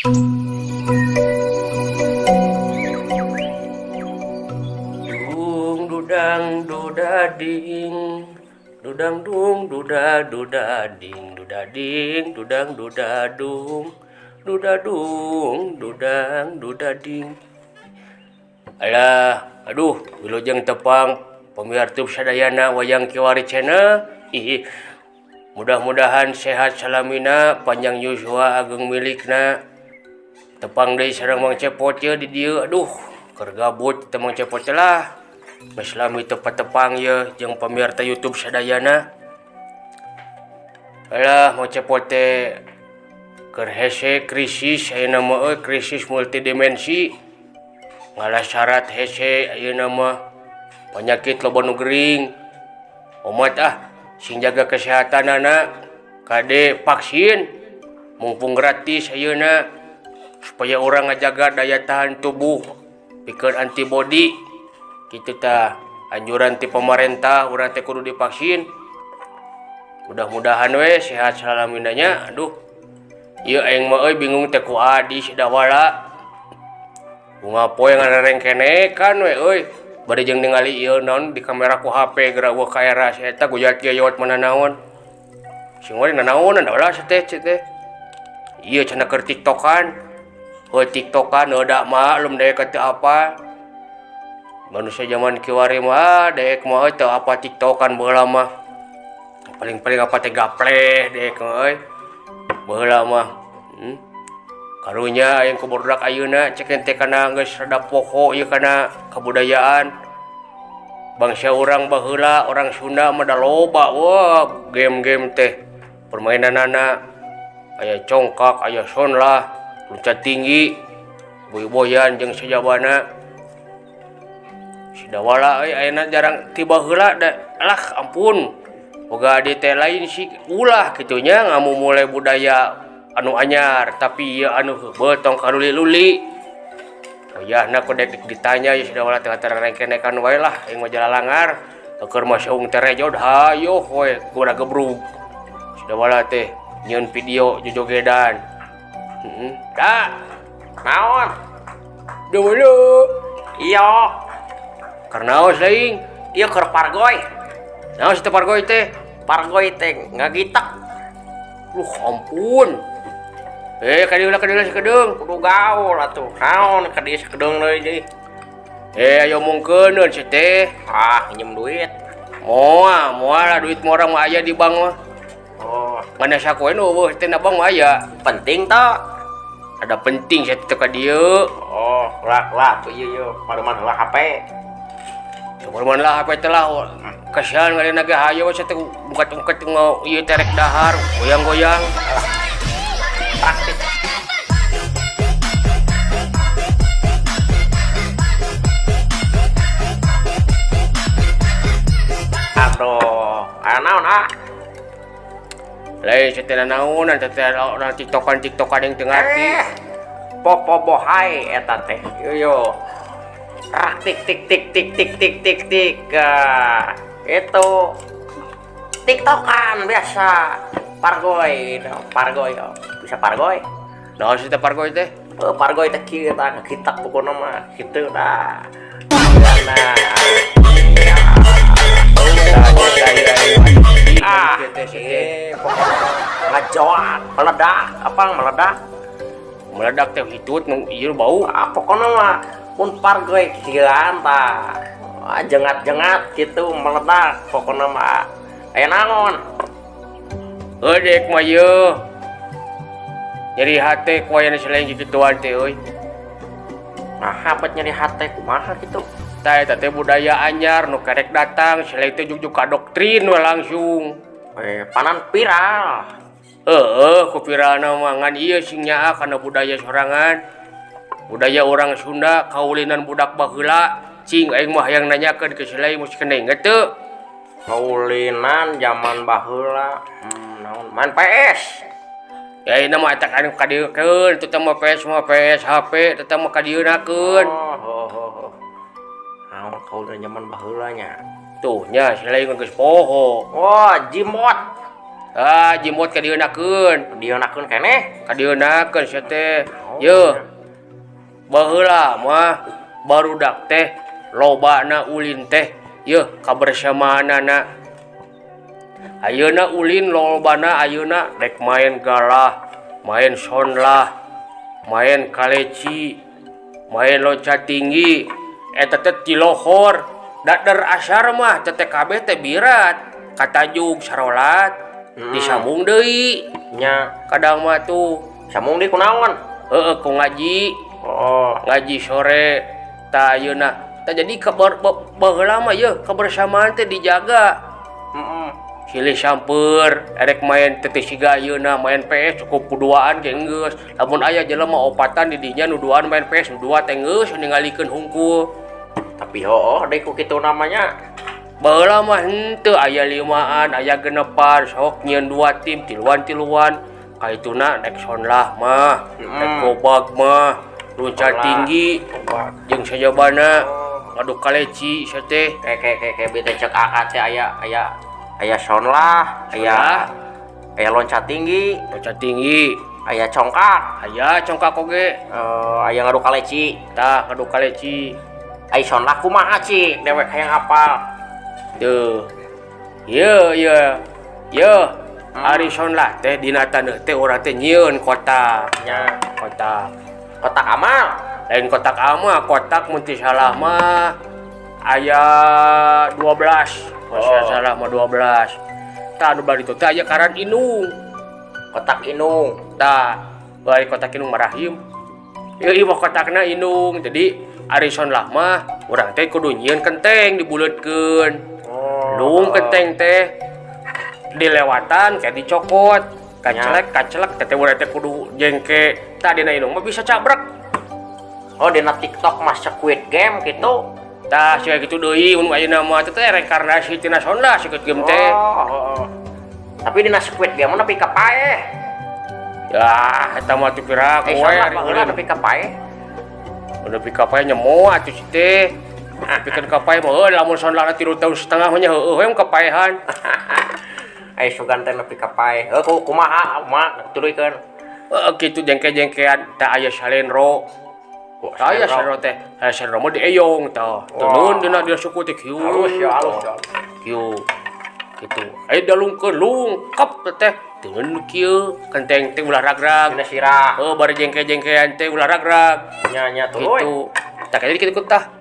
Dung dudang dudading, dudang dung dudading, dudading dudang dudadung, dudadung dudang dudading. Alah, aduh, wilujeng tepang pemirsa sadayana wayang kiwari channel. Mudah-mudahan sehat salamina, panjang yuswa ageng milikna. Tepang deui sareng Mang Cepot ye di dieu. Aduh, keur gabut teu Mang Cepot lah. Maslami tepat tepang ye jeung pemirsa YouTube sadayana. Alah, Mang Cepot teh keur hese krisis ayeuna mah krisis multidimensi. Ngalah syarat hese ayeuna mah penyakit loba nu gering. Omat sing jaga kesehatanana kade vaksin mumpung gratis ayeuna supaya orang ngajaga daya tahan tubuh pikeun antibody kitu tah anjuran ti pemerintah urang teh kudu divaksin. Mudah-mudahan we sehat salaminanya. Aduh, ieu aing mah bingung teh ku adi sidawala bunga poe ngarereng kene kan we bari jeung ningali ieu naon di kamera ku HP geura weuh ka era si eta guyat gayot mana naon sing we nanaonan da ulah teh ieu cenah keur tiktokan. TikTokan udah maklum dek kata apa manusia zaman kiwari mah dek mah teu apa tiktokan baheula mah paling-paling apa teh gapleh dek baheula mah karunya aya kubudak ayeuna cek ente kana geus rada poho ieu kana kabudayaan bangsa urang baheula orang Sunda mah da loba wah game-game teh permainanana aya congkak aya sonlah loncat tinggi, boy-boyan jeung sajabana. Sidawala ayeuna jarang tiba heula da alah ampun. Boga di teh lain sih ulah kitu nya ngamumule budaya anu anyar tapi ieu anu heubeul tong kaluli-luli. Ayahna kodek ditanya ya sidawala teh terengkenekan wae lah aing mah jalalangar. Keur masaung teh rejod hayo we kuda gebrug. Sidawala teh nyieun video jojogedan. Dah, naon? Dulu. Iya. Karnaos laing. Iya keur pargoy. Naon teh pargoy teh? Pargoy teh ngagitak. Ampun. Kadieu sakedeung. Kudu gaul atuh. Naon ka dieu sakedeung deui deui. Ayo mungkeuneun si teh. Pinjem duit. Moal lah duit mah urang mah aya di bank mah. Oh, Mana sakoe nu eueuh teh na bank mah aya. penting tah. Ada penting saya teh ka dieu. Oh, lah tuh ieu paruman heula HP. Cuman lah HP teh lah. Kasihan ngalina ge hayo saya teh ungkat-ungkat ieu teh rek dahar, goyang-goyang. Praktis. Aduh, naon Lain saya teh naonan teh orang tiktokan yang teu ngarti. Popo bohai eta teh. Yo. Rak tik tik tik tik tik tik tik tik. Itu tiktokan biasa. Pargoy. Bisa pargoy. Naon sih teh pargoy teh? Pargoy teh kieu tah kitak pokona mah kitu dah. Ngajoan, meledak teh hitut nu ieu bau. Pokona mah mun pargoy kieuan tah. Jengat-jengat kitu meledak pokona mah. Aya naon? Dek mah ieu. Nyeri hate ku aya selain kituan teh euy. Nah, habat nyeri hate kumaha kitu? Tah eta teh budaya anyar nu karek datang selain teh jujuk ka doktrin we langsung. Panan viral. Ku viralna mah ngan ieu sing nyaa kana budaya sorangan. Budaya orang Sunda kaulinan budak baheula. Cing aing mah hayang nanyakeun ke selain mesti keneng teu. Kaulinan zaman baheula. Naon main PS. Ya ini mah eta anu kadieukeun, teu teh mah PS HP, teu teh mah kadieunnakeun. Naon kaulinan zaman baheula nya. Tuh nya selain geus poho. Wah, Jimot. Jimbot ka dieunakeun. Dionakeun keneh. Ka dieunakeun sia teh. Yeuh. Baheula mah barudak teh lobana ulin teh. Yeuh kabersamaanana. Ayeuna ulin lobana ayeuna rek main galah, main sonlah, main kaleci, main loncat tinggi. Eta teh ti lohor. Dader asar mah teh kabeh teh birat. Katajug sarolat. Disambung deui Nya kadang mah tuh sambung di kunaon? ku ngaji Oh, ngaji sore ta ayeuna ta jadi baheula mah yeuh kebersamaan teh dijaga. Silih sampeur erek main teh siga ayeuna main PS cukup kuduaan ge geus lamun aya jelema opatan di dinya nu duaan main PS nu dua teh geus ningalikeun hungkul. tapi deui ku kitu namanya. Baheula mah henteu aya 5an, aya 6an, sok nyieun 2 tim, tiluan. Kaituna nek sonlah mah, nek gobag mah, loncat tinggi, jeung sajabana, ngadu kaleci sia teh. Kayak bete cek akad teh aya sonlah, aya loncat tinggi, aya congkak, aya congkak oge, aya ngadu kaleci. tah ngadu kaleci. Ai sonlah kumaha cik dewek hayang apal. Tuh. Ye. Ari sonlah teh dina taneuh teh urang teh nyieun kotak. Nya Kotak. kotak amal. Lain kotak ama, kotak mun teu salah mah aya 12. Masih salah mah 12. Tah anu bari teh aya karan inung. Kotak inung. Tah, bari kotak inung marahim. Ieu mah kotakna inung. Jadi ari sonlah mah urang teh kudu nyieun kenteng dibuleutkeun. Lung kenteng teh dilewatan kayak dicokot, kacelek teh urang teh kudu jengke. Tah dina inung mah bisa cabrek. Oh dina TikTok mah Squid Game gitu. Tah sia kitu deui mun ayeuna mah teh reinkarnasi tina sonda Squid Game teh. Tapi dina Squid Game mah nepi ka paeh. Ya, eta mah teu kira kowe Sonlah baheula nepi ka paeh. nepi ka paeh nyemo atuh si teh. Pikeun ka paeh mah lamun sonlana 3 tahun setengah mah nya heueuh we kapaehan. Ai sugan teh nepi ka paeh. Kumaha mak turuykeun. Kitu jengke-jengkean teh aya salenro. Aya salenro teh. Salenro mah dieyong tah. Turun dina suku teh kieu. Halus ya. Kieu. Kitu. Aya dalungkeun lungkep teh. Turun kieu kenteng teh ulah ragrag. Dina sirah. Bari jengke-jengkean teh ulah ragrag. Nya tuluy. Gitu. Tah kaya kitu tah.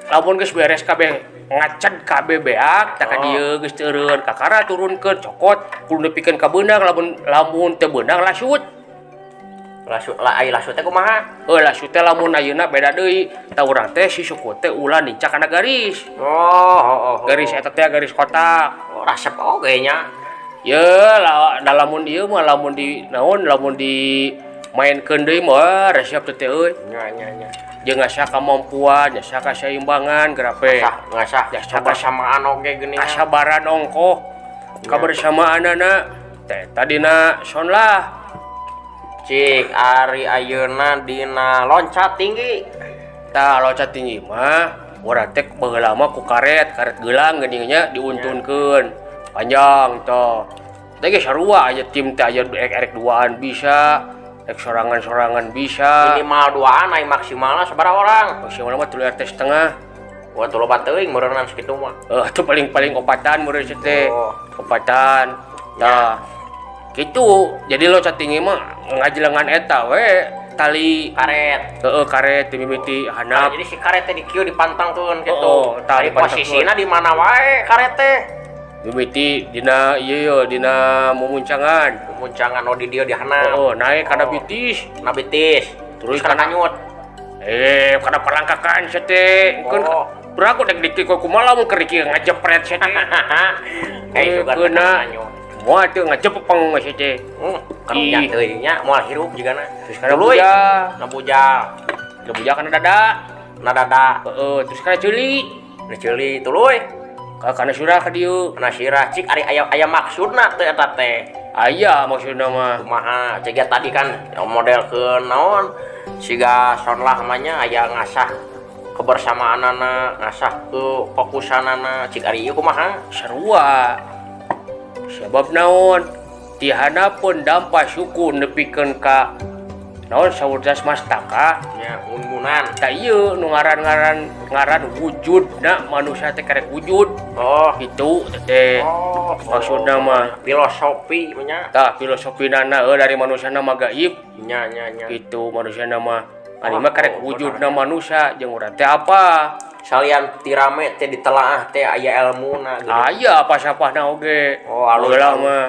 Lamun geus beres kabeh ngacad kabeh beak tah ka dieu geus teureun kakara turunkeun cokot kudu nepikeun ka beunang lamun teu beunang lasut. Ai lasut teh kumaha? Lasut teh lamun ayeuna beda deui. Tah urang teh si suku teh ulah nincak kana garis. Garis eta teh garis kotak. Resep oge nya. Ye lamun ieu mah lamun di mainkeun deui mah resep teh euy. Nya. Jeung ngasah kamampuan, ngasah kaseimbangan grape. Ngasah kebersamaan oge geuning. Kasabaran ongkoh. Kebersamaanana teh tadina sonlah. Cik ari ayeuna dina loncat tinggi. Tah loncat tinggi mah urang teh baheula mah ku karet gelang geuning nya diuntunkeun. Panjang tah. Teh ge sarua aya tim teh aya erek duaan bisa. Sorangan-sorangan bisa. Minimal 2an ai maksimalna sabaraha orang? Maksimalna mah 3 RT setengah. Wah 3 teuing meureunna sakitu mah. Itu paling opatan meureun teh. Opatan. Tah. Kitu. Jadi loncat tinggi mah ngajelengan eta we tali Karet. karet mimiti handap. Jadi si karet teh di kieu dipantangkeun kitu. Tali posisina di mana wae karet teh. Mimiti dina ieu dina mumuncangan. Muncangan di dieu di handap. Naik kana bitis. Na bitis. Terus kana nyut. Kana palangkakan sia teh. Berago dek dikti kumaha lamun keur kieu ngajepret sia teh. Keuna moal teu ngajepeng sia teh. Karunya teuing nya moal hirup jigana. Terus kana buja. Buja Kana dada. Na dada. Terus kana ceuli. Tuluy. Kana surah ka dieu. Kana sirah cik ari aya maksudna teh eta teh. Aya maksudna mah. Kumaha cek tadi kan modelkeun naon siga sonlah mah nya aya ngasah kebersamaanana, ngasah ke fokusanana cik ari ieu kumaha? Sarua. Sebab naon tihana pun dampak suku nepikeun ka naon saurdas mastaka nya mun-munan. tak ieu nu ngaran wujudna manusia teh karek wujud Oh, gitu teh maksudna mah filosofi nya. tah filosofi nana dari manusia nama gaib Nya. itu manusia nama ari mah karek wujudna manusia jeung urang teh apa Salian tirame teh ditelaah teh aya elmuna gitu. aya apa sapahna oge Oh, alus heula mah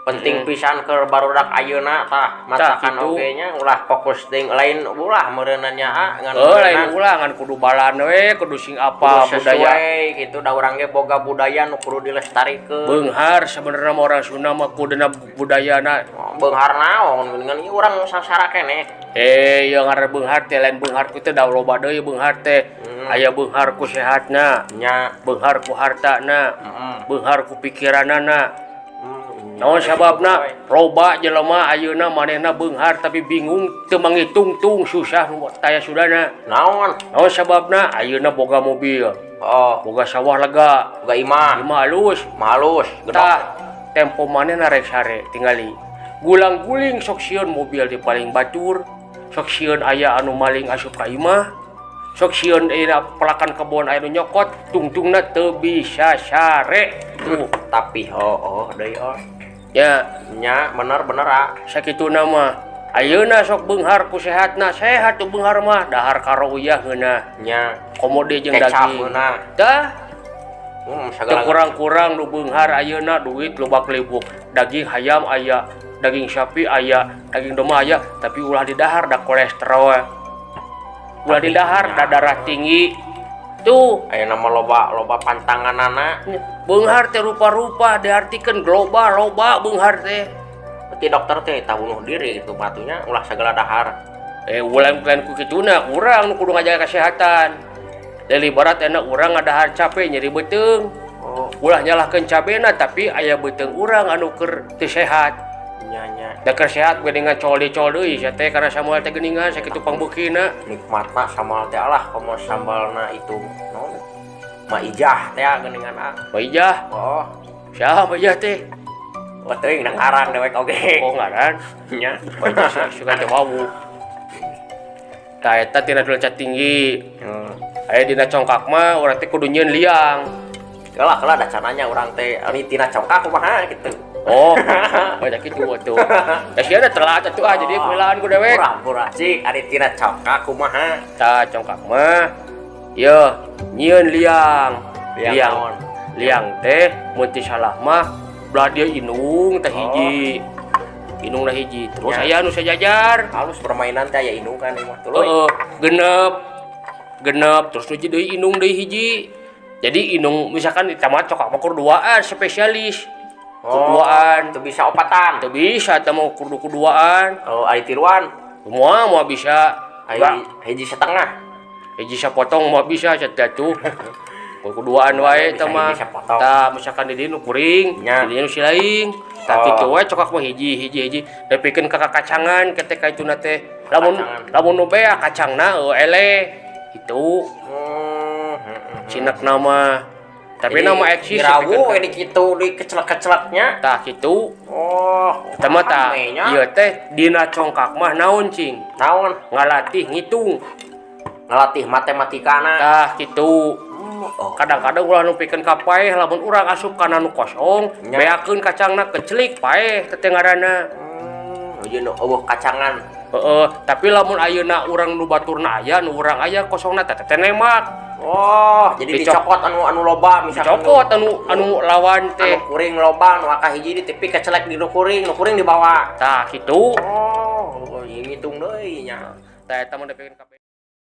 penting pisan ke barudak ayeuna tah masakan kitu. oge nya ulah fokus ting lain ulah meureunna nya ngan lain ulah ngan kudu balan we kudu sing apa budaya sesuai gitu da urang ge boga budaya nu kudu dilestarikeun. beunghar sebenarnya mah orang Sunda mah kuduna budayana Beunghar naon ngan ieu urang sasara keneh. yang ngaran beunghar teh lain beunghar ku teh da loba deui beunghar teh aya beunghar ku sehatna Nya. beunghar ku hartana beunghar ku pikiranana naon Nya. sababna loba jelema ayeuna manehna beunghar tapi bingung teu manghitung-tung susah nu taya sudana Naon? naon sababna ayeuna boga mobil Oh, boga sawah lega boga imah, imah halus malus, tah tempo manehna rek sare tingali gulang-guling sok sieun mobil di paling batur sok sieun aya anu maling asup ka imah sok sieun aya pelakan kebon aya nu nyokot tungtungna teu bisa sare tuh tapi deui ya nya bener ah. sakitu nama ayeuna sok beunghar ku sehatna sehat tuh beunghar mah dahar karo uyah heuna Nya komode jeung kecap daging heuna. tah teu Sagala kurang-kurang nu beunghar ayeuna duit loba kelibuk daging hayam aya daging sapi aya daging domba aya tapi ulah di dahar da kolesterol ulah di dahar da darah tinggi tuh aya nama loba pantanganana. beunghar teh rupa-rupa diartikeun global loba beunghar teh Berarti dokter teh tah bunuh diri itu batunya ulah sagala dahar. ulang ku kituna urang nu kudu ngajaga kesehatan dari barat enak urang ngadahar cabe nyeri beuteung Oh, ulah nyalahkeun cabena tapi aya beuteung urang anu keur teu sehat nya da keur sehat geuningan col deui sia teh karena samoal teh geuningan sakitu pangbeukina nikmatna sambal teh alah komo sambalna itu naon? Maijah teh geuningan ah. Maijah Oh, siapa maijah teh teuing nang ngaran dewek oge. oh ngaran Nya. maijah suka teh wawu tah eta tina derajat tinggi aya dina congkak mah urang teh kudu nyieun liang Kalah da cananya urang teh ani tina congkak kumaha gitu. oh banyak itu atuh da sia da telat atuh jadi peulaan ku dewek Pura-pura cik ani tina congkak kumaha. tah congkak mah ieu nyieun liang naon? liang teh mun teu salah mah belah dia inung teh hiji inungna hiji terus aya nu sajajar Halus permainan teh aya inung kan ieu mah tuluy. genep terus nu deui inung deui hiji jadi inung misalkan di tamat cokak mah kuduaan spesialis kuduaan teu bisa opatan. teu bisa teh mau kuduaan Oh, ari tiluan. semua mau bisa Ai hiji setengah. hiji sapotong mau bisa atuh kuduaan wae teh mah hiji sapotong. tah misalkan di dieu nu kuring Nya. di dieu nu silaing tah kitu wae cokak mah hiji dapikeun ka kacangan ketek kaituna teh lamun nu bea kacangna eleh gitu cinek nama tapi nama eksis dirawu di kitu di kecelak-kecelaknya. tah kitu Oh, tah mah tah ramenya. ieu teh dina congkak mah naon cing Naon? ngalatih ngitung Ngelatih matematikana. tah kitu Oh, kadang-kadang ulah nu pikeun ka paeh lamun urang asup kana nu kosong Nya. beakeun kacangna kecelik paeh teh ngaranna ieu nu eueuh kacangan. tapi lamun ayeuna urang nu baturna aya nu urang aya kosongna teh teh nemak Oh, jadi dicokot anu loba misalkan. dicokot anu lawan teh Anu kuring loba nu akah hiji di tepi kecelek di nu kuring dibawa. tah kitu Oh, ngitung deui nya. tah eta mah dapikeun ka